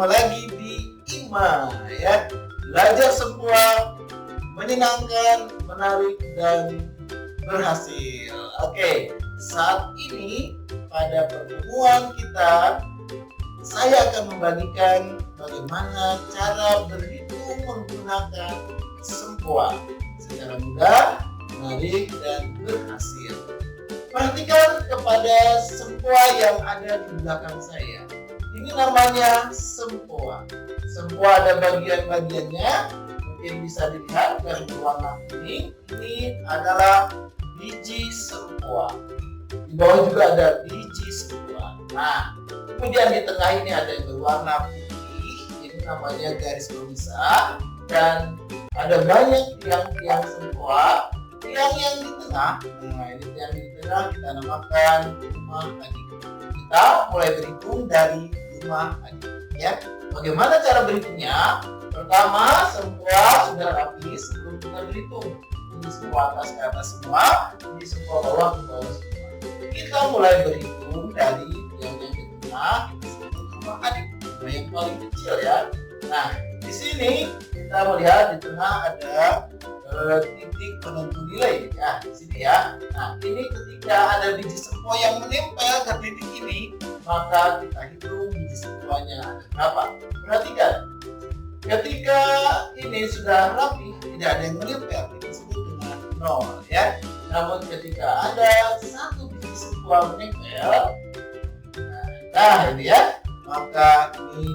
ketemu lagi di IMA ya. Belajar semua, menyenangkan, menarik, dan berhasil. Oke, saat ini pada pertemuan kita saya akan membagikan bagaimana cara berhitung menggunakan sempoa secara mudah, menarik, dan berhasil. Perhatikan kepada sempoa yang ada di belakang saya. Ini namanya sempoa. Sempoa ada bagian-bagiannya, mungkin bisa dilihat yang berwarna kuning. Ini adalah biji sempoa. Di bawah juga ada biji sempoa. Nah, kemudian di tengah ini ada yang berwarna putih. Ini namanya garis pemisah. Dan ada banyak tiang-tiang sempoa. Tiang yang di tengah, nah ini tiang di tengah kita namakan rumah adik. Kita mulai berhitung dari rumah adik. Ya, bagaimana cara berhitungnya? Pertama, sempoa sudah rapi sebelum kita berhitung. Ini sempoa atas ke atas semua, ini sempoa bawah ke bawah semua. Kita mulai berhitung dari tiang yang di tengah, kita sebut rumah adik, rumah yang paling kecil ya. Nah, di sini kita melihat di tengah ada titik penentu nilai ya di sini ya. Nah, ini ketika ada biji sempoa yang menempel ke titik ini, maka kita hitung biji sempoanya ada berapa. Perhatikan, ketika ini sudah rapi, tidak ada yang menempel, kita sebut dengan 0 ya. Namun ketika ada satu biji sempoa menempel, nah ini ya, maka ini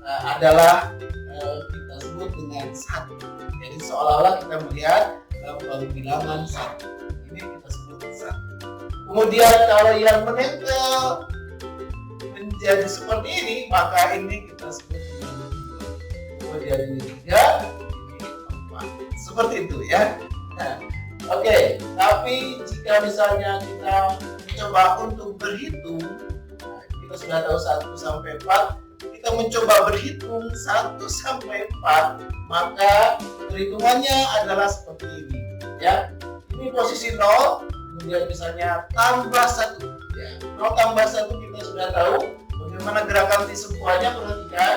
adalah kita sebut dengan 1. Jadi seolah-olah kita melihat dalam bilangan 1. Ini kita sebut 1. Kemudian kalau yang menempel menjadi seperti ini, maka ini kita sebut dengan 2. Kemudian ini 3, ini 4. Seperti itu ya. Nah, oke, tapi jika misalnya kita mencoba untuk berhitung, nah, kita sudah tahu 1 sampai 4. Kita mencoba berhitung 1 sampai 4, maka perhitungannya adalah seperti ini ya. Ini posisi 0, kemudian misalnya tambah 1 ya. 0 tambah 1 kita sudah tahu bagaimana gerakan di sempoanya. Perhatikan,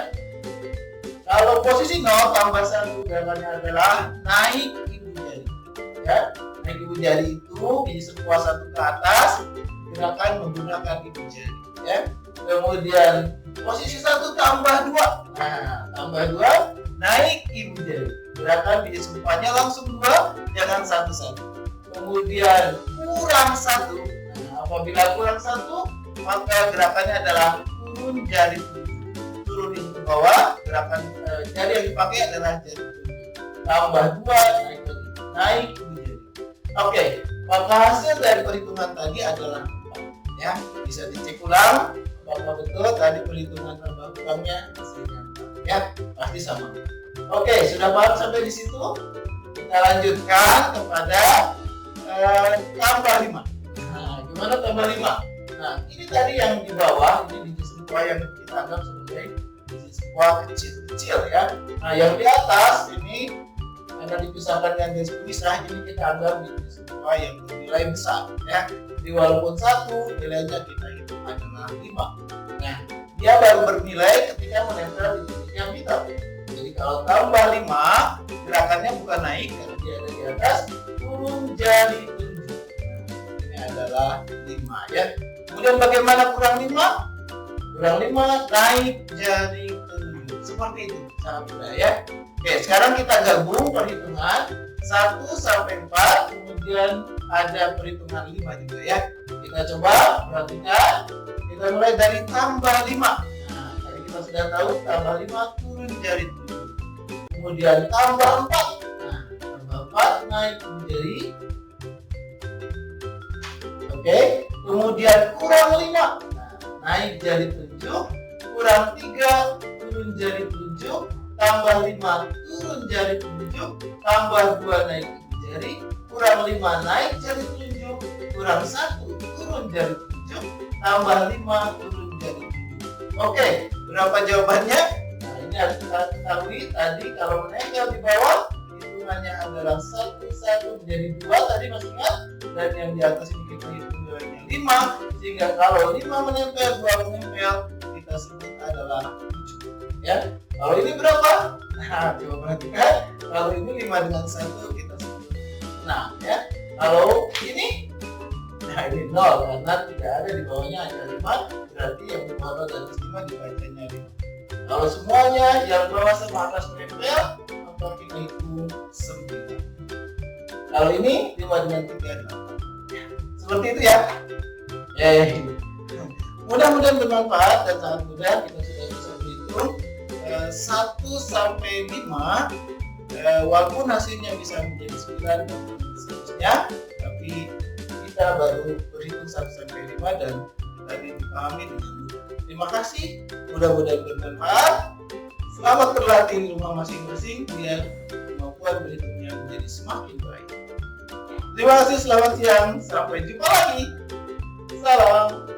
kalau posisi 0 tambah 1 gerakannya adalah naik ibu jari ya. Naik ibu jari itu biji sempoa 1 ke atas, gerakan menggunakan ibu jari ya. Kemudian posisi 1 tambah 2. Nah, tambah 2 naik ibu jari. Gerakan biji sempoanya langsung 2, jangan 1-1. Kemudian kurang 1. Nah, apabila kurang 1, maka gerakannya adalah turun jari tunjuk. Turun ke bawah, gerakan jari yang dipakai adalah jari tunjuk. Tambah 2 naik lagi. Naik ibu jari. Oke, maka hasil dari perhitungan tadi adalah 4 ya. Bisa dicek ulang apakah betul tadi perhitungan tambah kurangnya hasilnya ya, pasti sama. Oke, sudah paham sampai di situ? Kita lanjutkan kepada tambah 5. Nah, gimana tambah 5? Nah, ini tadi yang di bawah, ini biji sempoa yang kita anggap sebagai biji sempoa kecil-kecil ya. Nah, yang di atas ini karena dipisahkan dengan garis pemisah, ini kita anggap biji sempoa yang bernilai besar ya. Jadi walaupun 1, nilainya kita hitung adalah 5. Nah, dia baru bernilai ketika menempel di titik yang hitam. Jadi kalau tambah 5, gerakannya bukan naik karena dia ada di atas, turun jari tunjuk. Nah, ini adalah 5 ya. Kemudian bagaimana kurang 5? Kurang 5 naik jari tunjuk. Seperti itu, sangat mudah ya. Oke, sekarang kita gabung perhitungan 1 sampai 4, kemudian ada perhitungan 5 juga ya. Kita coba perhatikan. Kita mulai dari tambah 5. Nah, tadi kita sudah tahu tambah 5 turun jari tunjuk. Kemudian tambah 4. Nah, tambah 4 naik jari. Oke, kemudian kurang 5. Nah, naik jari tunjuk. Kurang 3 turun jari tunjuk. Tambah 5 turun jari tunjuk. Tambah 2 naik jari. Kurang 5 naik jari tunjuk. Kurang 1 turun jari tunjuk. Tambah 5 turun jari tunjuk. Oke, berapa jawabannya? Nah, ini harus kita ketahui tadi kalau menempel di bawah hitungannya adalah 1 menjadi 2 tadi masih ingat, dan yang di atas ini kita hitung nilainya 5, sehingga kalau 5 menempel 2 menempel kita sebut adalah 7 Ya. Kalau ini berapa? Nah, coba perhatikan. Kalau ini 5 dengan 1 kita sebut 6 ya. Kalau ini, nah ini 0 karena tidak ada di bawahnya ada 5, berarti yang di bawah dan 5 dibacanya 5. Kalau semuanya yang bawah sama atas menempel, maka kita hitung 9. Kalau ini 5 dengan 3 8. Seperti itu ya. Mudah-mudahan bermanfaat dan sangat mudah kita sudah bisa berhitung 1 sampai 5, walaupun hasilnya bisa menjadi 9 dan seterusnya, tapi kita baru berhitung 1 sampai 5 dan tadi dipahami dengan mudah. Terima kasih, mudah-mudahan bermanfaat. Selamat berlatih di rumah masing-masing biar kemampuan berhitungnya menjadi semakin baik. Terima kasih, selamat siang, sampai jumpa lagi. Salam.